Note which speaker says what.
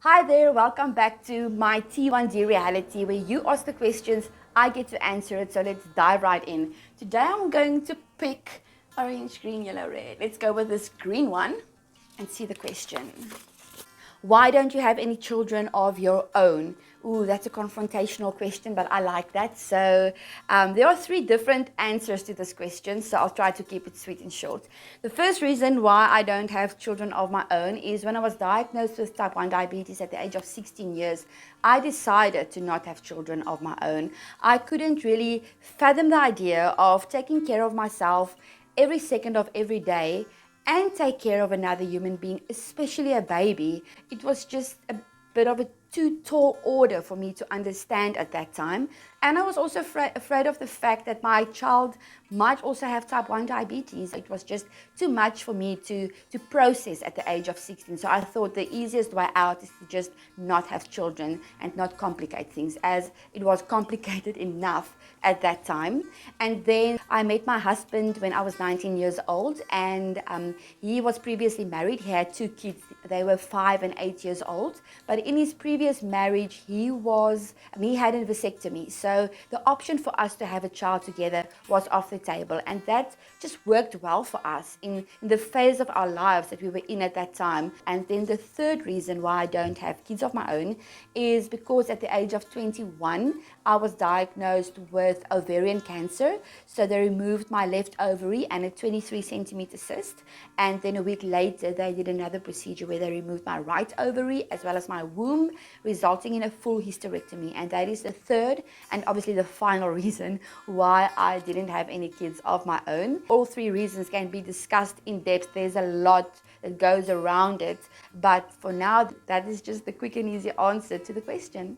Speaker 1: Hi there, welcome back to my T1D Reality where you ask the questions, I get to answer it. So let's dive right in. Today I'm going to pick orange, green, yellow, red. Let's go with this green one and see the question. Why don't you have any children of your own? Ooh, that's a confrontational question, but I like that. So there are three different answers to this question, so I'll try to keep it sweet and short. The first reason why I don't have children of my own is when I was diagnosed with type 1 diabetes at the age of 16 years, I decided to not have children of my own. I couldn't really fathom the idea of taking care of myself every second of every day and take care of another human being, especially a baby. It was just a bit of a too tall order for me to understand at that time. And I was also afraid of the fact that my child might also have type 1 diabetes. It was just too much for me to process at the age of 16. So I thought the easiest way out is to just not have children and not complicate things, as it was complicated enough at that time. And then I met my husband when I was 19 years old, and he was previously married. He had two kids. They were 5 and 8 years old. But in his previous marriage, he had a vasectomy. So the option for us to have a child together was off the table. And that just worked well for us in the phase of our lives that we were in at that time. And then the third reason why I don't have kids of my own is because at the age of 21, I was diagnosed with ovarian cancer. So they removed my left ovary and a 23 centimeter cyst. And then a week later, they did another procedure where they removed my right ovary as well as my womb, resulting in a full hysterectomy. And that is the third and obviously the final reason why I didn't have any kids of my own. All three reasons can be discussed in depth. There's a lot that goes around it. But for now, that is just the quick and easy answer to the question.